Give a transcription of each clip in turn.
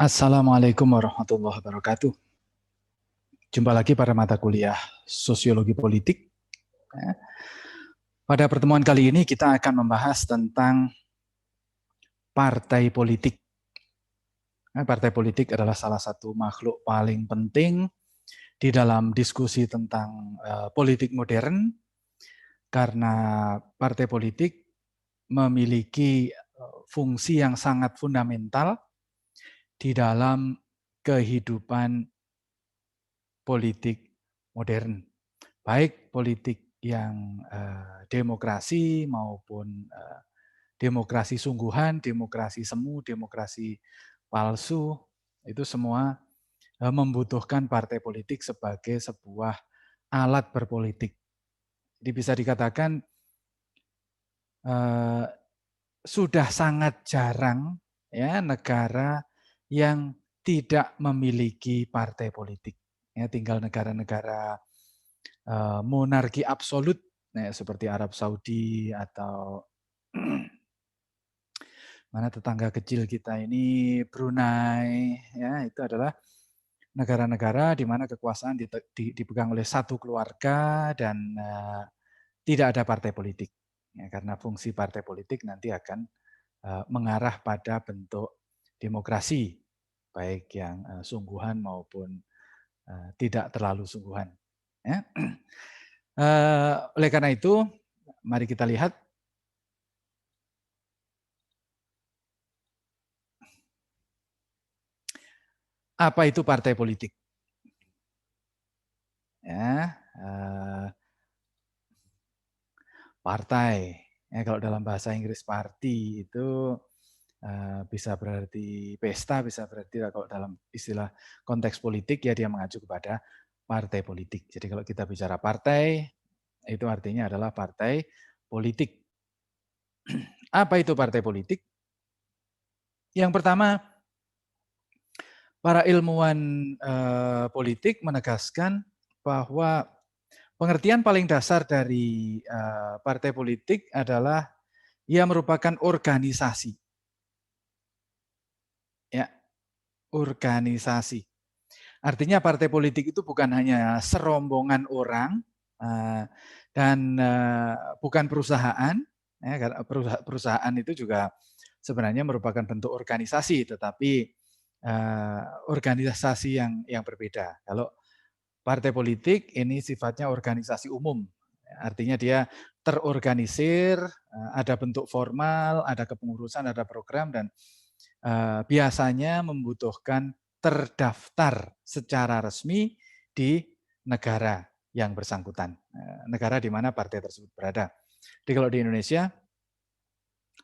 Assalamualaikum warahmatullahi wabarakatuh. Jumpa lagi pada mata kuliah Sosiologi Politik. Pada pertemuan kali ini kita akan membahas tentang partai politik. Partai politik adalah salah satu makhluk paling penting di dalam diskusi tentang politik modern, karena partai politik memiliki fungsi yang sangat fundamental di dalam kehidupan politik modern, baik politik yang demokrasi maupun demokrasi sungguhan, demokrasi semu, demokrasi palsu, itu semua membutuhkan partai politik sebagai sebuah alat berpolitik. Jadi bisa dikatakan sudah sangat jarang ya negara yang tidak memiliki partai politik. Ya, tinggal negara-negara monarki absolut seperti Arab Saudi atau mana tetangga kecil kita ini Brunei, ya itu adalah negara-negara di mana kekuasaan dipegang oleh satu keluarga dan tidak ada partai politik. Ya, karena fungsi partai politik nanti akan mengarah pada bentuk demokrasi, baik yang sungguhan maupun tidak terlalu sungguhan. Ya. Oleh karena itu, mari kita lihat apa itu partai politik. Ya, partai. Ya, kalau dalam bahasa Inggris party itu bisa berarti pesta, bisa berarti kalau dalam istilah konteks politik ya dia mengacu kepada partai politik. Jadi kalau kita bicara partai, itu artinya adalah partai politik. Apa itu partai politik? Yang pertama, para ilmuwan politik menegaskan bahwa pengertian paling dasar dari partai politik adalah ia merupakan organisasi. Ya, organisasi. Artinya partai politik itu bukan hanya serombongan orang dan bukan perusahaan. Ya, perusahaan itu juga sebenarnya merupakan bentuk organisasi, tetapi organisasi yang berbeda. Kalau partai politik ini sifatnya organisasi umum, artinya dia terorganisir, ada bentuk formal, ada kepengurusan, ada program, dan biasanya membutuhkan terdaftar secara resmi di negara yang bersangkutan, negara di mana partai tersebut berada. Jadi kalau di Indonesia,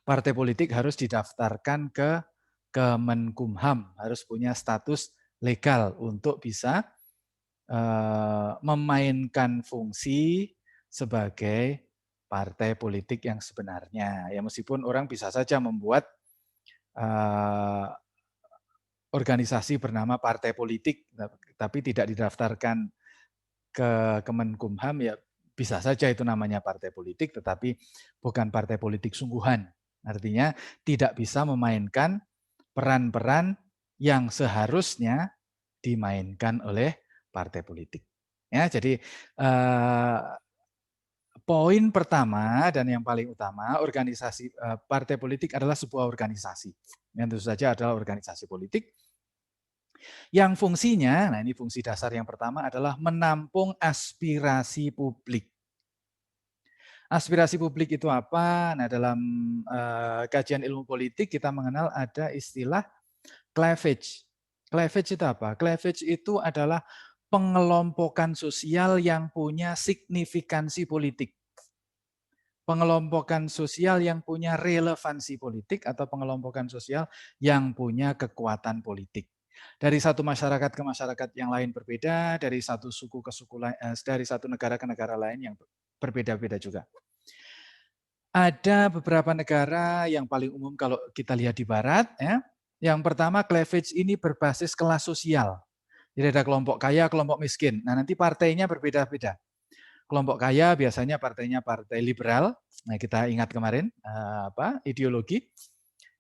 partai politik harus didaftarkan ke Kemenkumham, harus punya status legal untuk bisa memainkan fungsi sebagai partai politik yang sebenarnya. Ya meskipun orang bisa saja membuat organisasi bernama partai politik, tapi tidak didaftarkan ke Kemenkumham, ya bisa saja itu namanya partai politik, tetapi bukan partai politik sungguhan. Artinya tidak bisa memainkan peran-peran yang seharusnya dimainkan oleh partai politik. Ya, jadi poin pertama dan yang paling utama, organisasi partai politik adalah sebuah organisasi. Yang tentu saja adalah organisasi politik yang fungsinya, nah ini fungsi dasar yang pertama adalah menampung aspirasi publik. Aspirasi publik itu apa? Nah, dalam kajian ilmu politik kita mengenal ada istilah cleavage. Cleavage itu apa? Cleavage itu adalah pengelompokan sosial yang punya signifikansi politik. Pengelompokan sosial yang punya relevansi politik atau pengelompokan sosial yang punya kekuatan politik. Dari satu masyarakat ke masyarakat yang lain berbeda, dari satu suku ke suku lain, dari satu negara ke negara lain yang berbeda-beda juga. Ada beberapa negara yang paling umum kalau kita lihat di barat, ya. Yang pertama, cleavage ini berbasis kelas sosial. Jadi ada kelompok kaya, kelompok miskin. Nah, nanti partainya berbeda-beda. Kelompok kaya biasanya partainya partai liberal. Nah, kita ingat kemarin ideologi.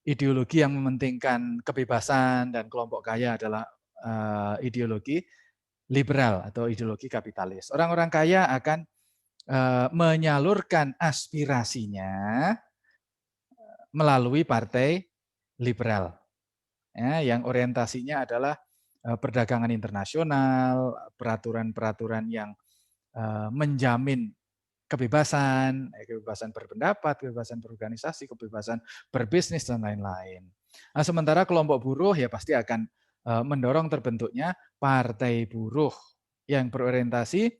ideologi yang mementingkan kebebasan dan kelompok kaya adalah ideologi liberal atau ideologi kapitalis. Orang-orang kaya akan menyalurkan aspirasinya melalui partai liberal, ya, yang orientasinya adalah perdagangan internasional, peraturan-peraturan yang menjamin kebebasan, kebebasan berpendapat, kebebasan berorganisasi, kebebasan berbisnis, dan lain-lain. Nah, sementara kelompok buruh ya pasti akan mendorong terbentuknya partai buruh yang berorientasi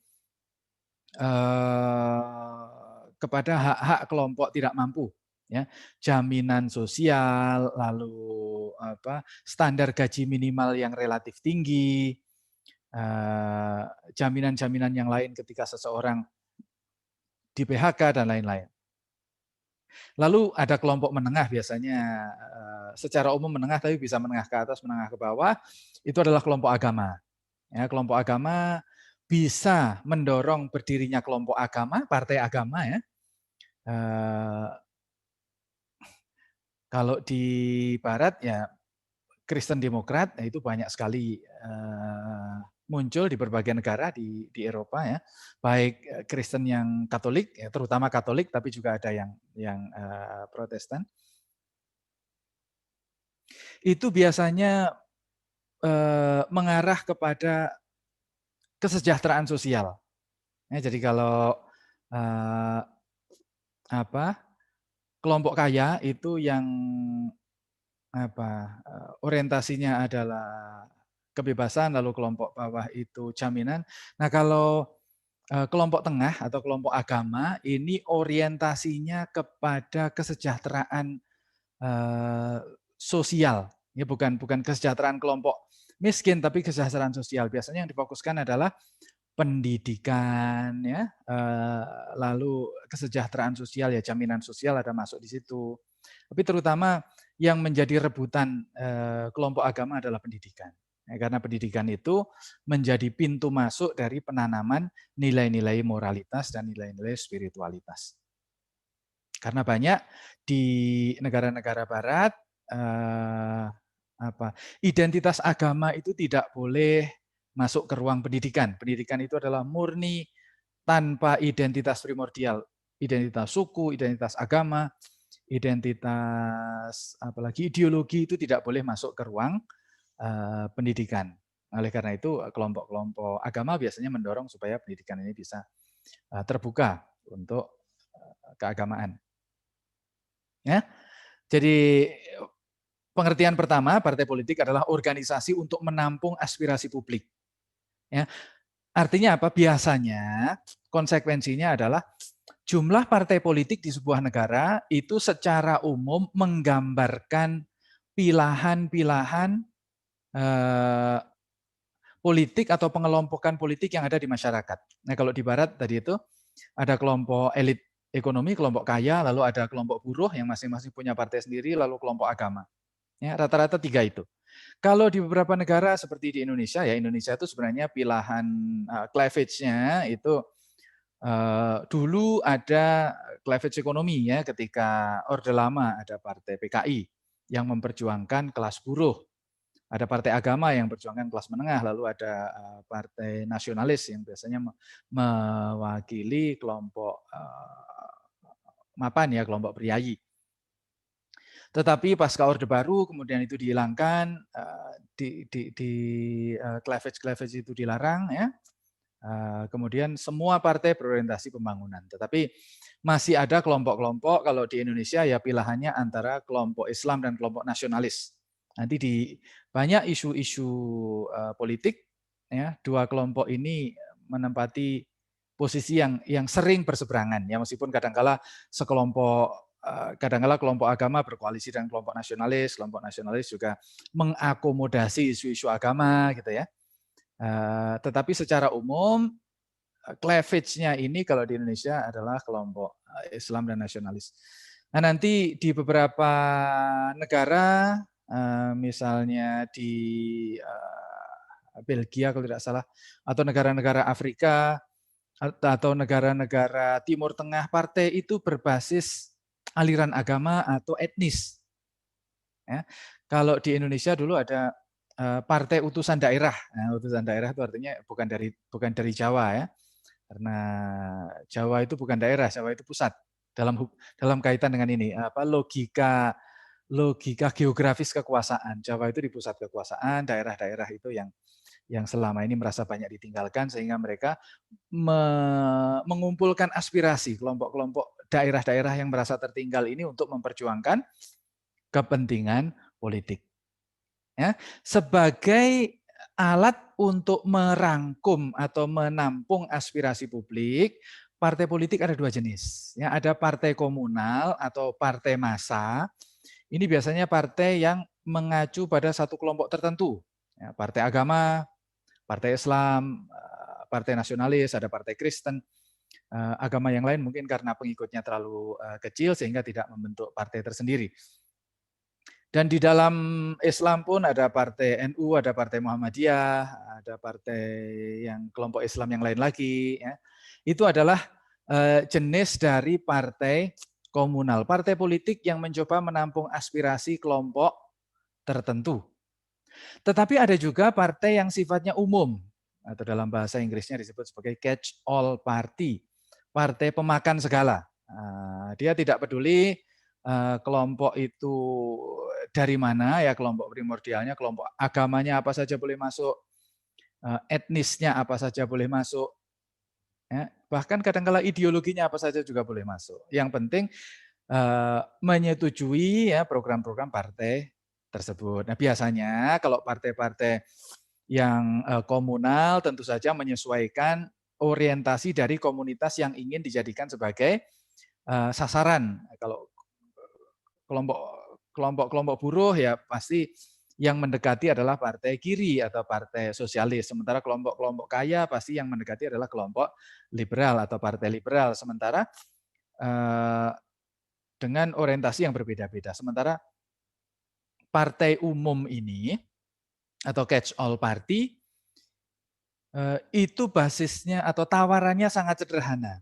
kepada hak-hak kelompok tidak mampu, ya, jaminan sosial, lalu standar gaji minimal yang relatif tinggi, jaminan-jaminan yang lain ketika seseorang di PHK dan lain-lain. Lalu ada kelompok menengah biasanya secara umum menengah tapi bisa menengah ke atas, menengah ke bawah, itu adalah kelompok agama. Ya, kelompok agama bisa mendorong berdirinya kelompok agama, partai agama ya. Kalau di Barat ya Kristen Demokrat, nah itu banyak sekali muncul di berbagai negara di Eropa ya, baik Kristen yang Katolik, ya, terutama Katolik, tapi juga ada yang Protestan. Itu biasanya mengarah kepada kesejahteraan sosial. Ya, jadi kalau kelompok kaya itu yang orientasinya adalah kebebasan, lalu kelompok bawah itu jaminan. Nah, kalau kelompok tengah atau kelompok agama ini orientasinya kepada kesejahteraan sosial, ya bukan kesejahteraan kelompok miskin, tapi kesejahteraan sosial. Biasanya yang difokuskan adalah pendidikan, ya, lalu kesejahteraan sosial, ya jaminan sosial ada masuk di situ. Tapi terutama yang menjadi rebutan kelompok agama adalah pendidikan. Ya, karena pendidikan itu menjadi pintu masuk dari penanaman nilai-nilai moralitas dan nilai-nilai spiritualitas. Karena banyak di negara-negara Barat identitas agama itu tidak boleh masuk ke ruang pendidikan. Pendidikan itu adalah murni tanpa identitas primordial, identitas suku, identitas agama, identitas apalagi ideologi itu tidak boleh masuk ke ruang pendidikan. Oleh karena itu kelompok-kelompok agama biasanya mendorong supaya pendidikan ini bisa terbuka untuk keagamaan. Ya. Jadi pengertian pertama, partai politik adalah organisasi untuk menampung aspirasi publik. Ya. Artinya apa? Biasanya konsekuensinya adalah jumlah partai politik di sebuah negara itu secara umum menggambarkan pilahan-pilahan politik atau pengelompokan politik yang ada di masyarakat. Nah, kalau di Barat tadi itu ada kelompok elit ekonomi, kelompok kaya, lalu ada kelompok buruh yang masing-masing punya partai sendiri, lalu kelompok agama. Ya, rata-rata 3 itu. Kalau di beberapa negara seperti di Indonesia, ya Indonesia itu sebenarnya pilihan cleavage-nya itu dulu ada cleavage ekonomi ya ketika Orde Lama ada partai PKI yang memperjuangkan kelas buruh. Ada partai agama yang memperjuangkan kelas menengah, lalu ada partai nasionalis yang biasanya mewakili kelompok mapan ya, kelompok priayi. Tetapi pasca Orde Baru kemudian itu dihilangkan, cleavage itu dilarang ya. Kemudian semua partai berorientasi pembangunan. Tetapi masih ada kelompok-kelompok kalau di Indonesia ya pilihannya antara kelompok Islam dan kelompok nasionalis. Nanti di banyak isu-isu politik ya dua kelompok ini menempati posisi yang sering berseberangan ya meskipun kadangkala kadangkala kelompok agama berkoalisi dengan kelompok nasionalis juga mengakomodasi isu-isu agama gitu ya. Tetapi secara umum cleavage-nya ini kalau di Indonesia adalah kelompok Islam dan nasionalis. Nah, nanti di beberapa negara misalnya di Belgia kalau tidak salah atau negara-negara Afrika atau negara-negara Timur Tengah, partai itu berbasis aliran agama atau etnis. Ya. Kalau di Indonesia dulu ada partai utusan daerah. Nah, utusan daerah itu artinya bukan dari Jawa ya. Karena Jawa itu bukan daerah, Jawa itu pusat. Dalam kaitan dengan ini, logika geografis kekuasaan. Jawa itu di pusat kekuasaan, daerah-daerah itu yang selama ini merasa banyak ditinggalkan sehingga mereka mengumpulkan aspirasi kelompok-kelompok daerah-daerah yang merasa tertinggal ini untuk memperjuangkan kepentingan politik. Ya, sebagai alat untuk merangkum atau menampung aspirasi publik, partai politik ada dua jenis. Ya, ada partai komunal atau partai massa. Ini biasanya partai yang mengacu pada satu kelompok tertentu. Ya, partai agama, partai Islam, partai nasionalis, ada partai Kristen. Agama yang lain mungkin karena pengikutnya terlalu kecil sehingga tidak membentuk partai tersendiri. Dan di dalam Islam pun ada partai NU, ada partai Muhammadiyah, ada partai yang kelompok Islam yang lain lagi. Ya. Itu adalah jenis dari partai komunal, partai politik yang mencoba menampung aspirasi kelompok tertentu. Tetapi ada juga partai yang sifatnya umum, atau dalam bahasa Inggrisnya disebut sebagai catch-all party, partai pemakan segala. Dia tidak peduli kelompok itu dari mana, ya kelompok primordialnya, kelompok agamanya apa saja boleh masuk, etnisnya apa saja boleh masuk, ya, bahkan kadang-kala ideologinya apa saja juga boleh masuk. Yang penting menyetujui ya program-program partai tersebut. Nah biasanya kalau partai-partai yang komunal tentu saja menyesuaikan orientasi dari komunitas yang ingin dijadikan sebagai sasaran. Kalau kelompok buruh ya pasti yang mendekati adalah partai kiri atau partai sosialis. Sementara kelompok kaya pasti yang mendekati adalah kelompok liberal atau partai liberal. Sementara dengan orientasi yang berbeda-beda. Sementara partai umum ini atau catch all party itu basisnya atau tawarannya sangat sederhana,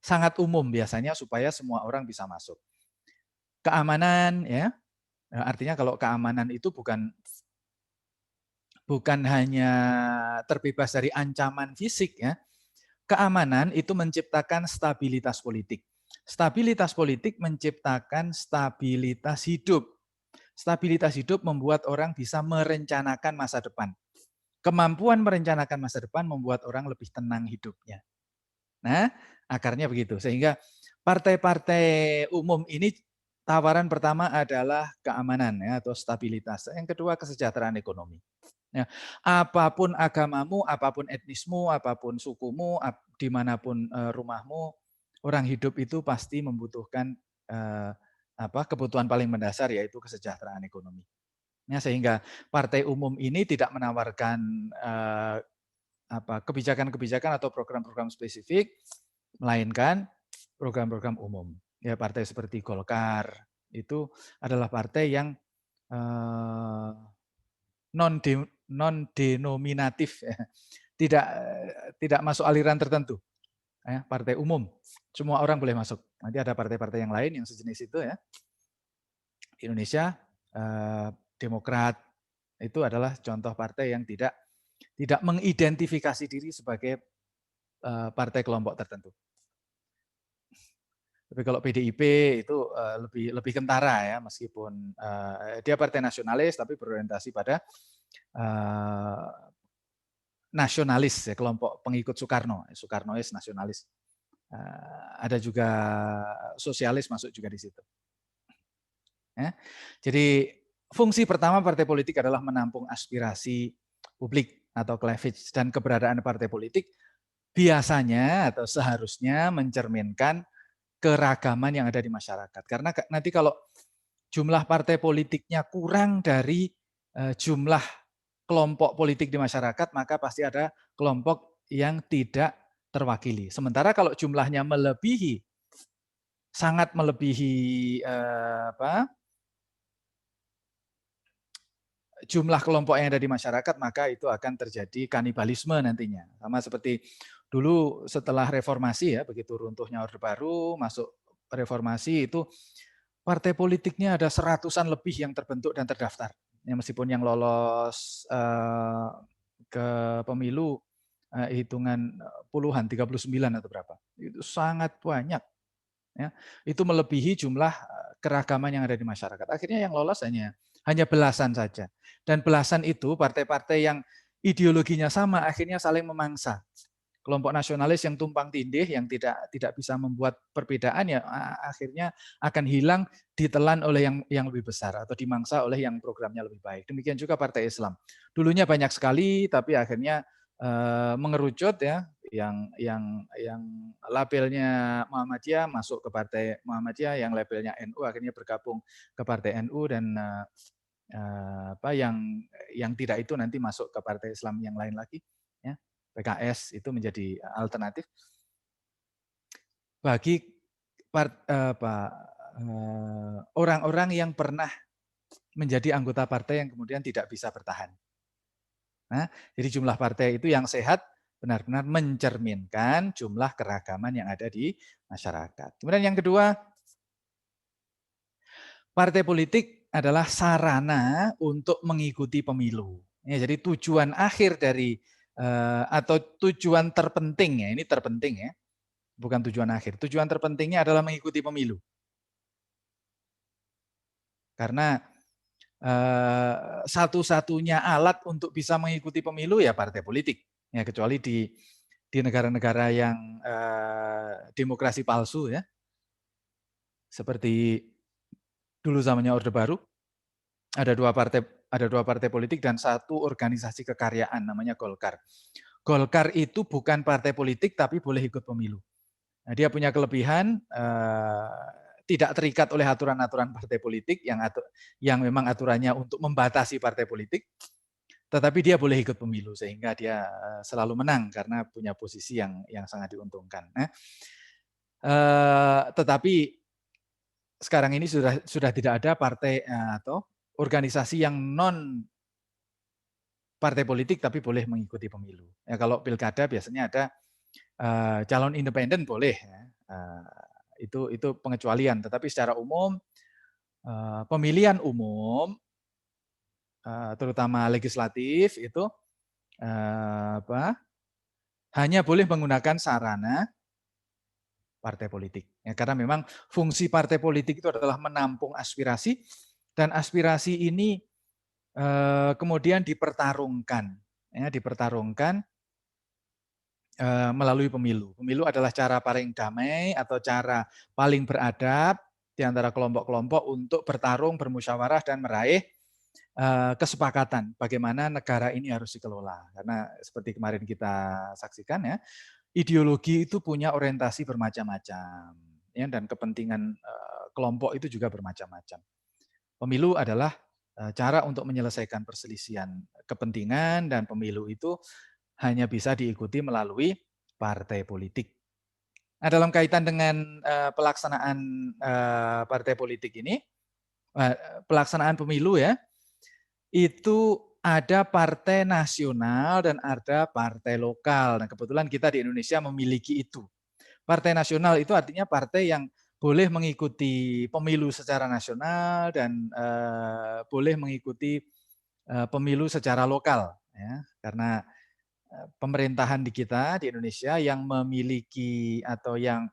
sangat umum biasanya supaya semua orang bisa masuk. Keamanan ya, artinya kalau keamanan itu bukan hanya terbebas dari ancaman fisik ya. Keamanan itu menciptakan stabilitas politik. Stabilitas politik menciptakan stabilitas hidup. Stabilitas hidup membuat orang bisa merencanakan masa depan. Kemampuan merencanakan masa depan membuat orang lebih tenang hidupnya. Nah, akarnya begitu. Sehingga partai-partai umum ini tawaran pertama adalah keamanan ya, atau stabilitas. Yang kedua kesejahteraan ekonomi. Ya, apapun agamamu, apapun etnismu, apapun sukumu, dimanapun rumahmu, orang hidup itu pasti membutuhkan kebutuhan paling mendasar yaitu kesejahteraan ekonomi. Ya, sehingga partai umum ini tidak menawarkan kebijakan-kebijakan atau program-program spesifik, melainkan program-program umum. Ya, partai seperti Golkar itu adalah partai yang non denominatif, ya. tidak masuk aliran tertentu, ya, partai umum, semua orang boleh masuk. Nanti ada partai-partai yang lain yang sejenis itu ya. Di Indonesia Demokrat itu adalah contoh partai yang tidak mengidentifikasi diri sebagai partai kelompok tertentu. Tapi kalau PDIP itu lebih kentara ya, meskipun dia partai nasionalis tapi berorientasi pada nasionalis ya, kelompok pengikut Soekarno. Soekarnois nasionalis. Ada juga sosialis masuk juga di situ. Ya. Jadi fungsi pertama partai politik adalah menampung aspirasi publik atau cleavage, dan keberadaan partai politik biasanya atau seharusnya mencerminkan keragaman yang ada di masyarakat. Karena nanti kalau jumlah partai politiknya kurang dari jumlah kelompok politik di masyarakat, maka pasti ada kelompok yang tidak terwakili. Sementara kalau jumlahnya sangat melebihi jumlah kelompok yang ada di masyarakat, maka itu akan terjadi kanibalisme nantinya. Sama seperti dulu setelah reformasi ya, begitu runtuhnya Orde Baru, masuk reformasi itu partai politiknya ada seratusan lebih yang terbentuk dan terdaftar. Ya, meskipun yang lolos ke pemilu hitungan puluhan, 39 atau berapa. Itu sangat banyak. Ya, itu melebihi jumlah keragaman yang ada di masyarakat. Akhirnya yang lolos hanya belasan saja. Dan belasan itu partai-partai yang ideologinya sama akhirnya saling memangsa. Kelompok nasionalis yang tumpang tindih, yang tidak bisa membuat perbedaan, ya akhirnya akan hilang, ditelan oleh yang lebih besar atau dimangsa oleh yang programnya lebih baik. Demikian juga Partai Islam. Dulunya banyak sekali, tapi akhirnya mengerucut, ya, yang labelnya Muhammadiyah masuk ke Partai Muhammadiyah, yang labelnya NU akhirnya bergabung ke Partai NU, dan yang tidak itu nanti masuk ke Partai Islam yang lain lagi, ya. PKS itu menjadi alternatif bagi orang-orang yang pernah menjadi anggota partai yang kemudian tidak bisa bertahan. Nah, jadi jumlah partai itu yang sehat benar-benar mencerminkan jumlah keragaman yang ada di masyarakat. Kemudian yang kedua, partai politik adalah sarana untuk mengikuti pemilu. Ya, jadi tujuan akhir dari atau tujuan terpenting, ya, ini terpenting, ya, bukan tujuan akhir. Tujuan terpentingnya adalah mengikuti pemilu. Karena satu-satunya alat untuk bisa mengikuti pemilu ya partai politik. Ya, kecuali di negara-negara yang demokrasi palsu, ya. Seperti dulu zamannya Orde Baru, ada dua partai politik dan satu organisasi kekaryaan namanya Golkar. Golkar itu bukan partai politik tapi boleh ikut pemilu. Nah, dia punya kelebihan tidak terikat oleh aturan-aturan partai politik yang memang aturannya untuk membatasi partai politik, tetapi dia boleh ikut pemilu sehingga dia selalu menang karena punya posisi yang sangat diuntungkan. Nah, tetapi sekarang ini sudah tidak ada partai atau organisasi yang non partai politik tapi boleh mengikuti pemilu. Ya, kalau pilkada biasanya ada calon independen boleh, ya. Itu pengecualian, tetapi secara umum pemilihan umum terutama legislatif itu hanya boleh menggunakan sarana partai politik. Ya, karena memang fungsi partai politik itu adalah menampung aspirasi, dan aspirasi ini kemudian dipertarungkan, ya, melalui pemilu. Pemilu adalah cara paling damai atau cara paling beradab di antara kelompok-kelompok untuk bertarung, bermusyawarah, dan meraih kesepakatan bagaimana negara ini harus dikelola. Karena seperti kemarin kita saksikan, ya, ideologi itu punya orientasi bermacam-macam, ya, dan kepentingan kelompok itu juga bermacam-macam. Pemilu adalah cara untuk menyelesaikan perselisihan kepentingan, dan pemilu itu hanya bisa diikuti melalui partai politik. Nah, dalam kaitan dengan pelaksanaan partai politik ini, pelaksanaan pemilu, ya, itu ada partai nasional dan ada partai lokal. Nah, kebetulan kita di Indonesia memiliki itu. Partai nasional itu artinya partai yang boleh mengikuti pemilu secara nasional dan boleh mengikuti pemilu secara lokal, ya. Karena pemerintahan di kita di Indonesia yang memiliki atau yang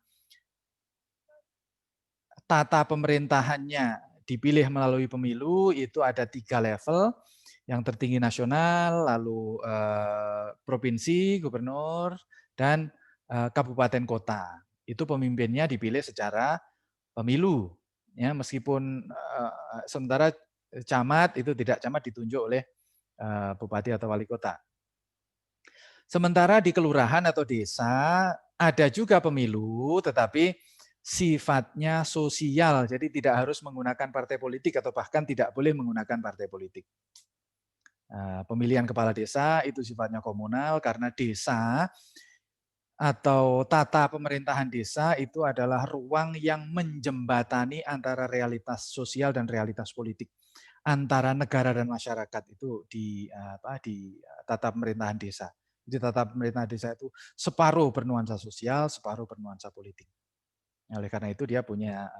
tata pemerintahannya dipilih melalui pemilu itu ada 3 level, yang tertinggi nasional, lalu provinsi, gubernur, dan kabupaten kota. Itu pemimpinnya dipilih secara pemilu, ya, meskipun sementara camat ditunjuk oleh bupati atau wali kota. Sementara di kelurahan atau desa ada juga pemilu, tetapi sifatnya sosial, jadi tidak harus menggunakan partai politik atau bahkan tidak boleh menggunakan partai politik. Pemilihan kepala desa itu sifatnya komunal karena desa atau tata pemerintahan desa itu adalah ruang yang menjembatani antara realitas sosial dan realitas politik, antara negara dan masyarakat itu di tata pemerintahan desa. Jadi tata pemerintahan desa itu separuh bernuansa sosial, separuh bernuansa politik. Oleh karena itu dia punya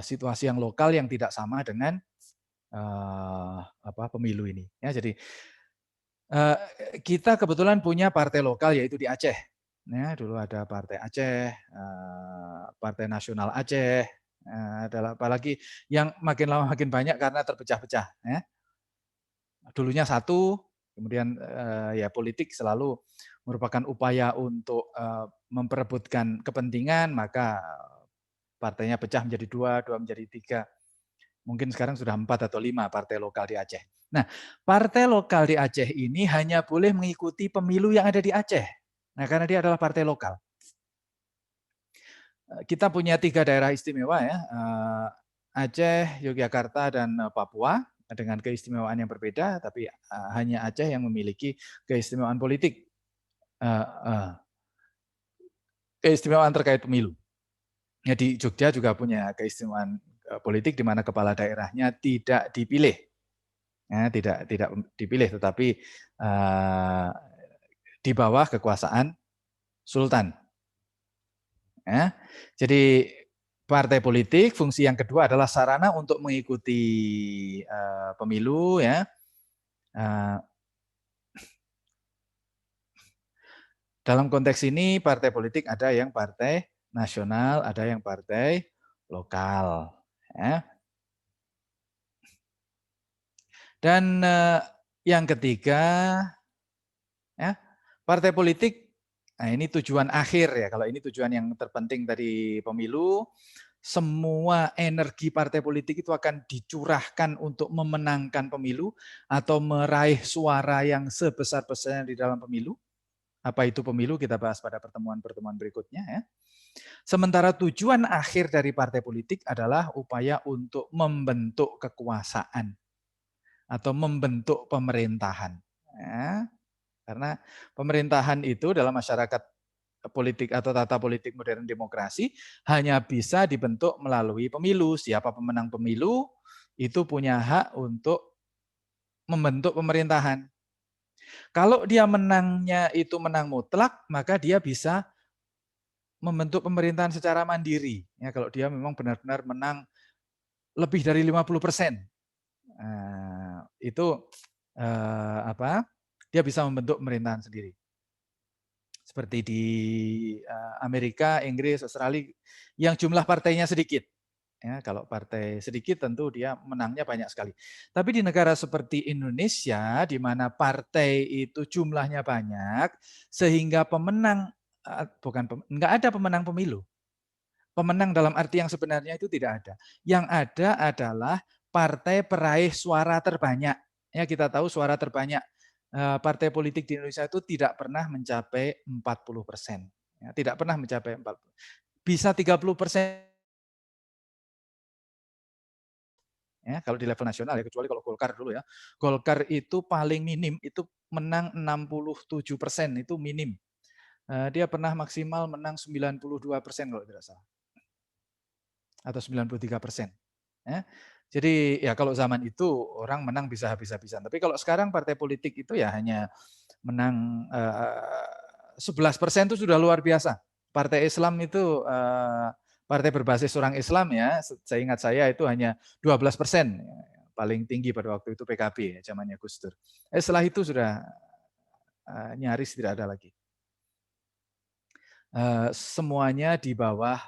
situasi yang lokal yang tidak sama dengan pemilu ini. Ya, jadi kita kebetulan punya partai lokal yaitu di Aceh. Ya, dulu ada Partai Aceh, Partai Nasional Aceh, adalah apalagi yang makin lama makin banyak karena terpecah-pecah. Ya. Dulunya satu, kemudian ya politik selalu merupakan upaya untuk memperebutkan kepentingan, maka partainya pecah menjadi dua, dua menjadi tiga. Mungkin sekarang sudah 4 atau 5 partai lokal di Aceh. Nah, partai lokal di Aceh ini hanya boleh mengikuti pemilu yang ada di Aceh. Nah, karena dia adalah partai lokal. Kita punya 3 daerah istimewa ya, Aceh, Yogyakarta, dan Papua dengan keistimewaan yang berbeda, tapi hanya Aceh yang memiliki keistimewaan politik, keistimewaan terkait pemilu. Ya, di Jogja juga punya keistimewaan politik di mana kepala daerahnya tidak dipilih. Ya, tidak dipilih, tetapi di bawah kekuasaan sultan. Ya. Jadi partai politik fungsi yang kedua adalah sarana untuk mengikuti pemilu, ya. Dalam konteks ini partai politik ada yang partai nasional, ada yang partai lokal. Ya. Dan yang ketiga, ya, partai politik, nah ini tujuan akhir ya, kalau ini tujuan yang terpenting dari pemilu, semua energi partai politik itu akan dicurahkan untuk memenangkan pemilu atau meraih suara yang sebesar-besarnya di dalam pemilu. Apa itu pemilu? Kita bahas pada pertemuan-pertemuan berikutnya ya. Sementara tujuan akhir dari partai politik adalah upaya untuk membentuk kekuasaan atau membentuk pemerintahan. Ya. Karena pemerintahan itu dalam masyarakat politik atau tata politik modern demokrasi hanya bisa dibentuk melalui pemilu. Siapa pemenang pemilu itu punya hak untuk membentuk pemerintahan. Kalau dia menangnya itu menang mutlak, maka dia bisa membentuk pemerintahan secara mandiri. Ya, kalau dia memang benar-benar menang lebih dari 50%, itu dia bisa membentuk pemerintahan sendiri. Seperti di Amerika, Inggris, Australia, yang jumlah partainya sedikit. Ya, kalau partai sedikit tentu dia menangnya banyak sekali. Tapi di negara seperti Indonesia, di mana partai itu jumlahnya banyak, sehingga pemenang nggak ada pemenang pemilu. Pemenang dalam arti yang sebenarnya itu tidak ada. Yang ada adalah partai peraih suara terbanyak. Ya, kita tahu suara terbanyak partai politik di Indonesia itu tidak pernah mencapai 40%. Ya, tidak pernah mencapai 40%. Bisa 30%. Ya, kalau di level nasional ya, kecuali kalau Golkar dulu ya. Golkar itu paling minim itu menang 67%, itu minim. Dia pernah maksimal menang 92% kalau tidak salah. Atau 93%. Ya. Jadi ya kalau zaman itu orang menang bisa habis-habisan. Tapi kalau sekarang partai politik itu ya hanya menang 11% itu sudah luar biasa. Partai Islam itu partai berbasis orang Islam ya, saya ingat saya itu hanya 12%. Paling tinggi pada waktu itu PKB ya, zamannya Gus Dur. Setelah itu sudah nyaris tidak ada lagi. Semuanya di bawah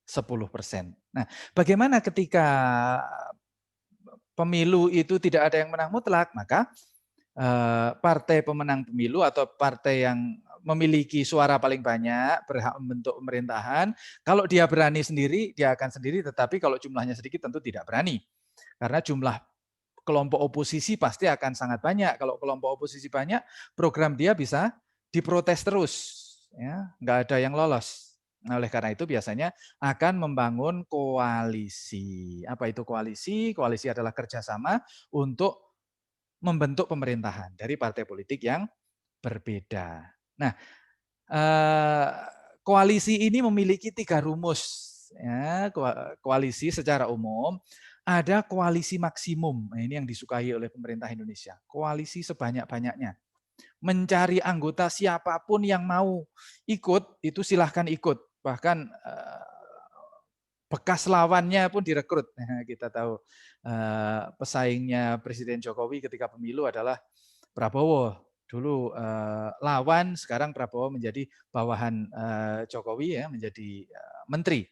10%. Nah, bagaimana ketika pemilu itu tidak ada yang menang mutlak, maka partai pemenang pemilu atau partai yang memiliki suara paling banyak berhak membentuk pemerintahan. Kalau dia berani sendiri, dia akan sendiri, tetapi kalau jumlahnya sedikit tentu tidak berani. Karena jumlah kelompok oposisi pasti akan sangat banyak. Kalau kelompok oposisi banyak, program dia bisa diprotes terus. Ya, nggak ada yang lolos. Nah, oleh karena itu biasanya akan membangun koalisi. Apa itu koalisi? Koalisi adalah kerjasama untuk membentuk pemerintahan dari partai politik yang berbeda. Nah, koalisi ini memiliki 3 rumus. Ya, koalisi secara umum, ada koalisi maksimum. Nah, ini yang disukai oleh pemerintah Indonesia. Koalisi sebanyak-banyaknya. Mencari anggota siapapun yang mau ikut, itu silahkan ikut. Bahkan bekas lawannya pun direkrut. Nah, kita tahu pesaingnya Presiden Jokowi ketika pemilu adalah Prabowo. Dulu lawan, sekarang Prabowo menjadi bawahan Jokowi ya, menjadi menteri.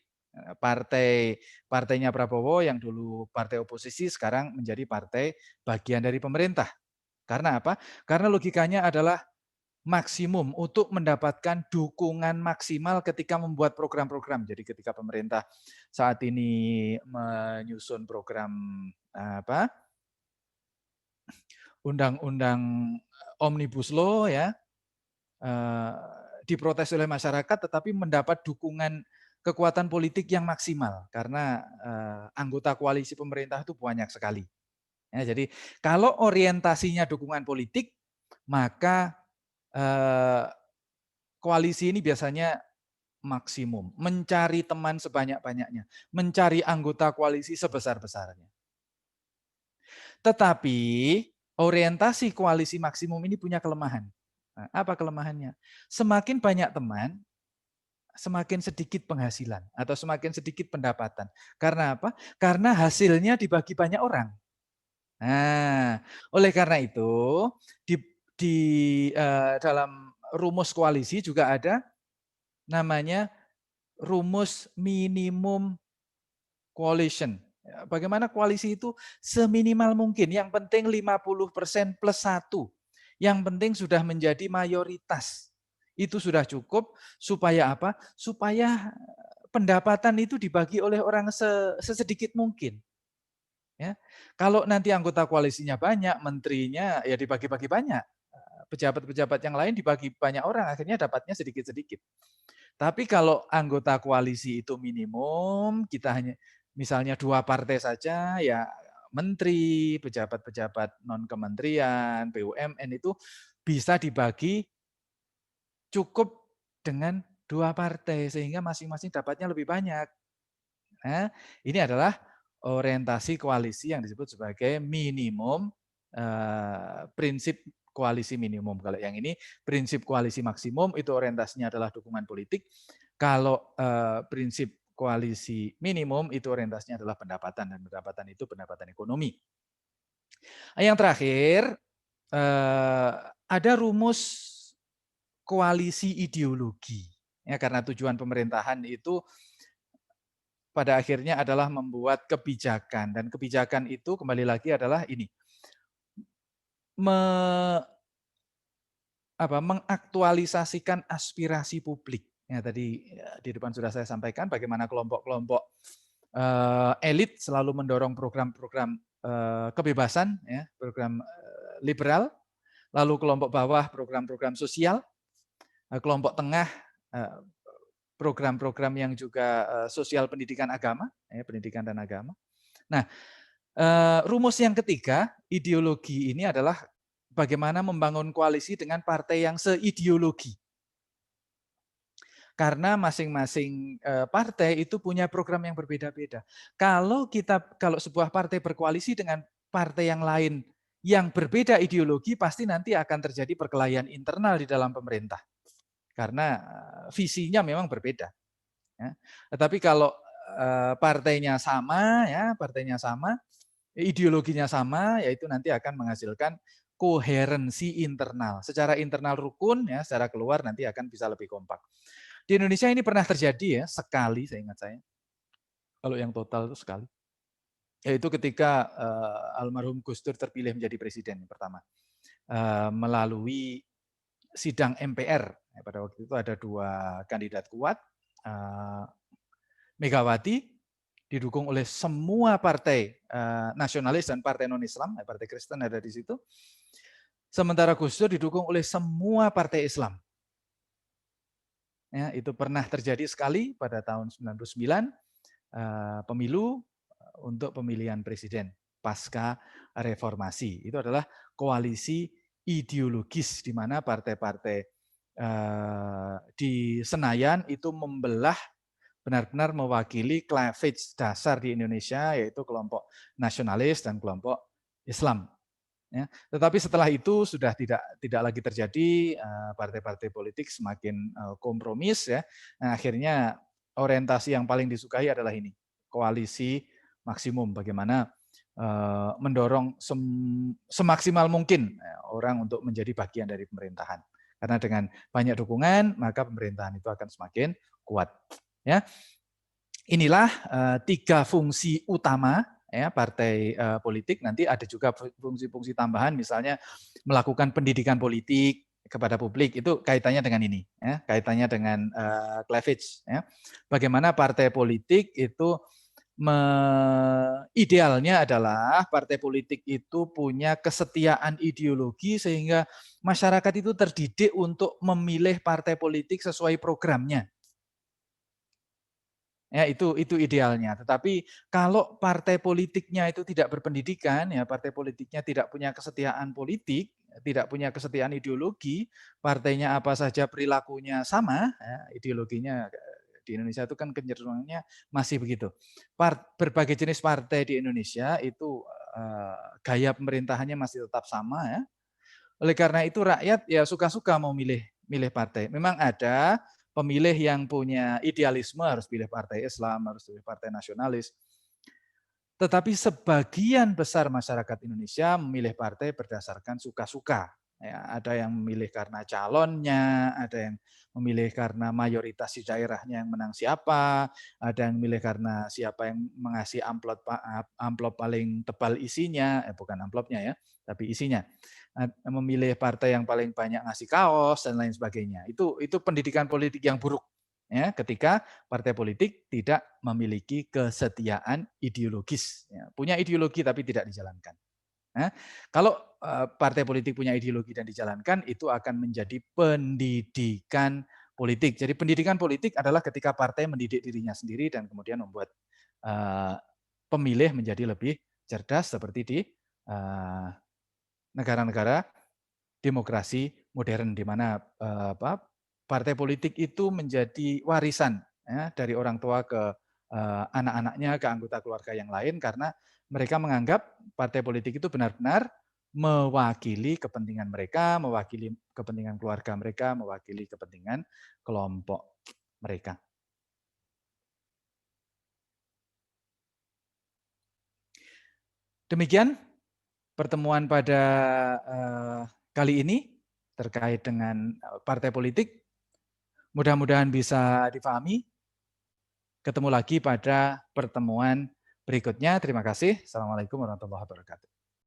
Partainya Prabowo yang dulu partai oposisi sekarang menjadi partai bagian dari pemerintah. Karena apa? Karena logikanya adalah maksimum untuk mendapatkan dukungan maksimal ketika membuat program-program. Jadi ketika pemerintah saat ini menyusun program undang-undang Omnibus Law ya, diprotes oleh masyarakat tetapi mendapat dukungan kekuatan politik yang maksimal karena anggota koalisi pemerintah itu banyak sekali. Ya, jadi kalau orientasinya dukungan politik, maka koalisi ini biasanya maksimum, mencari teman sebanyak-banyaknya, mencari anggota koalisi sebesar-besarnya. Tetapi orientasi koalisi maksimum ini punya kelemahan. Nah, apa kelemahannya? Semakin banyak teman, semakin sedikit penghasilan atau semakin sedikit pendapatan. Karena apa? Karena hasilnya dibagi banyak orang. Nah, oleh karena itu di dalam rumus koalisi juga ada namanya rumus minimum coalition. Bagaimana koalisi itu seminimal mungkin. Yang penting 50% plus 1. Yang penting sudah menjadi mayoritas. Itu sudah cukup supaya apa? Supaya pendapatan itu dibagi oleh orang sesedikit mungkin. Ya. Kalau nanti anggota koalisinya banyak, menterinya ya dibagi-bagi banyak. Pejabat-pejabat yang lain dibagi banyak orang, akhirnya dapatnya sedikit-sedikit. Tapi kalau anggota koalisi itu minimum, kita hanya misalnya 2 partai saja, ya menteri, pejabat-pejabat non-kementerian, BUMN itu bisa dibagi cukup dengan 2 partai, sehingga masing-masing dapatnya lebih banyak. Nah, ini adalah orientasi koalisi yang disebut sebagai minimum, prinsip koalisi minimum. Kalau yang ini prinsip koalisi maksimum itu orientasinya adalah dukungan politik. Kalau prinsip koalisi minimum itu orientasinya adalah pendapatan, dan pendapatan itu pendapatan ekonomi. Yang terakhir ada rumus koalisi ideologi. Ya, karena tujuan pemerintahan itu pada akhirnya adalah membuat kebijakan, dan kebijakan itu kembali lagi adalah ini, mengaktualisasikan aspirasi publik. Ya, tadi di depan sudah saya sampaikan bagaimana kelompok-kelompok elit selalu mendorong program-program kebebasan, ya, program liberal, lalu kelompok bawah program-program sosial, kelompok tengah program-program yang juga sosial pendidikan agama, ya, pendidikan dan agama. Nah, rumus yang ketiga, ideologi ini adalah bagaimana membangun koalisi dengan partai yang seideologi. Karena masing-masing partai itu punya program yang berbeda-beda. Kalau sebuah partai berkoalisi dengan partai yang lain yang berbeda ideologi, pasti nanti akan terjadi perkelahian internal di dalam pemerintah. Karena visinya memang berbeda. Ya. Tetapi kalau partainya sama, ideologinya sama, yaitu nanti akan menghasilkan koherensi internal. Secara internal rukun, ya, secara keluar nanti akan bisa lebih kompak. Di Indonesia ini pernah terjadi ya, sekali saya ingat saya. Kalau yang total itu sekali. Yaitu ketika almarhum Gus Dur terpilih menjadi presiden yang pertama. Melalui sidang MPR. Pada waktu itu ada 2 kandidat kuat. Megawati didukung oleh semua partai nasionalis dan partai non-Islam, partai Kristen ada di situ. Sementara Gus Dur didukung oleh semua partai Islam. Ya, itu pernah terjadi sekali pada tahun 99 pemilu untuk pemilihan presiden pasca reformasi. Itu adalah koalisi ideologis di mana partai-partai di Senayan itu membelah, benar-benar mewakili cleavage dasar di Indonesia, yaitu kelompok nasionalis dan kelompok Islam. Ya. Tetapi setelah itu sudah tidak lagi terjadi, partai-partai politik semakin kompromis, ya. Nah, akhirnya orientasi yang paling disukai adalah ini, koalisi maksimum, bagaimana mendorong semaksimal mungkin orang untuk menjadi bagian dari pemerintahan. Karena dengan banyak dukungan, maka pemerintahan itu akan semakin kuat. Ya, inilah 3 fungsi utama ya partai politik. Nanti ada juga fungsi-fungsi tambahan, misalnya melakukan pendidikan politik kepada publik. Itu kaitannya dengan ini, ya, kaitannya dengan cleavage. Ya. Bagaimana partai politik itu idealnya adalah partai politik itu punya kesetiaan ideologi sehingga masyarakat itu terdidik untuk memilih partai politik sesuai programnya. Ya, itu idealnya. Tetapi kalau partai politiknya itu tidak berpendidikan, ya partai politiknya tidak punya kesetiaan politik, tidak punya kesetiaan ideologi, partainya apa saja perilakunya sama, ya, ideologinya di Indonesia itu kan kecenderungannya masih begitu. Berbagai jenis partai di Indonesia itu gaya pemerintahannya masih tetap sama ya. Oleh karena itu rakyat ya suka-suka mau milih partai. Memang ada pemilih yang punya idealisme harus pilih partai Islam, harus pilih partai nasionalis. Tetapi sebagian besar masyarakat Indonesia memilih partai berdasarkan suka-suka. Ya, ada yang memilih karena calonnya, ada yang memilih karena mayoritas di daerahnya yang menang siapa, ada yang memilih karena siapa yang mengasih amplop paling tebal isinya, bukan amplopnya ya, tapi isinya. Memilih partai yang paling banyak ngasih kaos dan lain sebagainya. Itu pendidikan politik yang buruk. Ya, ketika partai politik tidak memiliki kesetiaan ideologis, ya, punya ideologi tapi tidak dijalankan. Nah, kalau partai politik punya ideologi dan dijalankan, itu akan menjadi pendidikan politik. Jadi pendidikan politik adalah ketika partai mendidik dirinya sendiri dan kemudian membuat pemilih menjadi lebih cerdas seperti di negara-negara demokrasi modern di mana partai politik itu menjadi warisan ya, dari orang tua ke anak-anaknya, ke anggota keluarga yang lain, karena mereka menganggap partai politik itu benar-benar mewakili kepentingan mereka, mewakili kepentingan keluarga mereka, mewakili kepentingan kelompok mereka. Demikian pertemuan pada kali ini terkait dengan partai politik. Mudah-mudahan bisa dipahami. Ketemu lagi pada pertemuan berikutnya. Terima kasih. Assalamualaikum warahmatullahi wabarakatuh.